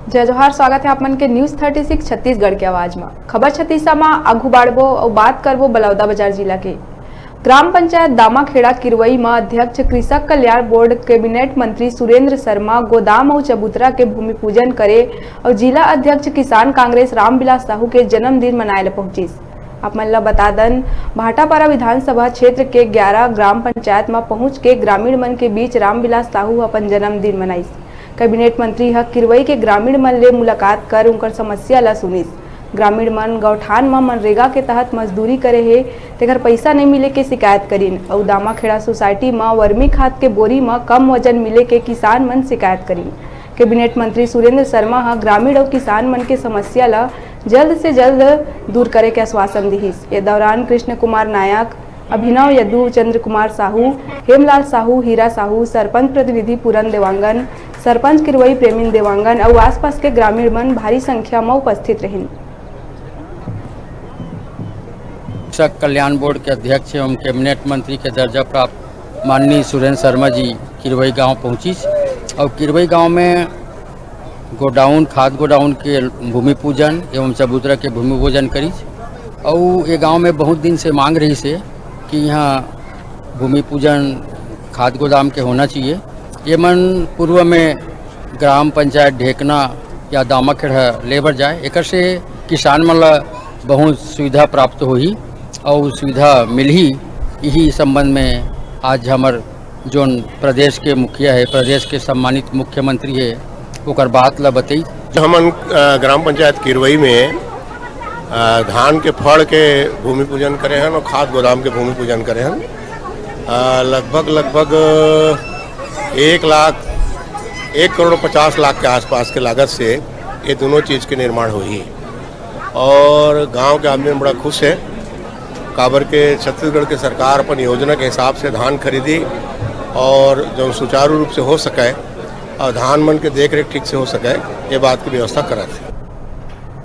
जय जोहार। स्वागत है आप मन के न्यूज 36 छत्तीसगढ़ के आवाज में। खबर छत्तीसा में आगू बाढ़बो और बात करबो बलौदाबाजार जिला के ग्राम पंचायत दामाखेड़ा किरवई में अध्यक्ष कृषक कल्याण बोर्ड कैबिनेट मंत्री सुरेंद्र शर्मा गोदाम और चबूतरा के भूमि पूजन करे और जिला अध्यक्ष किसान कांग्रेस रामविलास साहू के जन्मदिन मनाए पहुंचिस। आप मन ला बता दन भाटापारा विधानसभा क्षेत्र के 11 ग्राम पंचायत में पहुंच के ग्रामीण मन के बीच रामविलास साहू अपन जन्मदिन मनाइस। कैबिनेट मंत्री ह किरवई के ग्रामीण मन ले मुलाकात कर उनकर समस्या ला सुनिस। ग्रामीण मन गौठान में मनरेगा के तहत मजदूरी करे हे तेकर पैसा नहीं मिले के शिकायत करीन और दामाखेड़ा सोसाइटी में वर्मी खाद के बोरी में कम वजन मिले के किसान मन शिकायत करीन। कैबिनेट मंत्री सुरेंद्र शर्मा ह ग्रामीण और किसान मन के समस्या ला जल्द से जल्द दूर करे के आश्वासन दिहिस। ये दौरान कृष्ण कुमार नायक, अभिनव यदु, चंद्र कुमार साहू, हेमलाल साहू, हीरा साहू, सरपंच प्रतिनिधि पूरन देवांगन, सरपंच किरवई प्रेमीन देवांगन और आसपास के ग्रामीण मन भारी संख्या में उपस्थित रहिन। कृषक कल्याण बोर्ड के अध्यक्ष एवं कैबिनेट मंत्री के दर्जा प्राप्त माननीय सुरेंद्र शर्मा जी किरवई गांव पहुंचिस और किरवई गांव में खाद गोडाउन के भूमि पूजन एवं चबूतरा के भूमि पूजन करीस। और ये गांव में बहुत दिन से मांग रही से कि यहाँ भूमि पूजन खाद गोदाम के होना चाहिए। ये मन पूर्व में ग्राम पंचायत ढेकना या दामाखेड़ा लेबर जाए, एक से किसान मन ला बहुत सुविधा प्राप्त होही और सुविधा मिलही। यही संबंध में आज हमार जोन प्रदेश के मुखिया है, प्रदेश के सम्मानित मुख्यमंत्री है, ओकर बात ला बताई। हमन ग्राम पंचायत किरवई में धान के फड़ के भूमि पूजन करे हन और खाद गोदाम के भूमि पूजन करे हन। लगभग 1 करोड़ 50 लाख के आसपास के लागत से ये दोनों चीज़ के निर्माण हुई और गांव के आदमी बड़ा खुश है। काबर के छत्तीसगढ़ के सरकार अपन योजना के हिसाब से धान खरीदी और जो सुचारू रूप से हो सके और धान मन के देख रेख ठीक से हो सके, ये बात की व्यवस्था करा थी।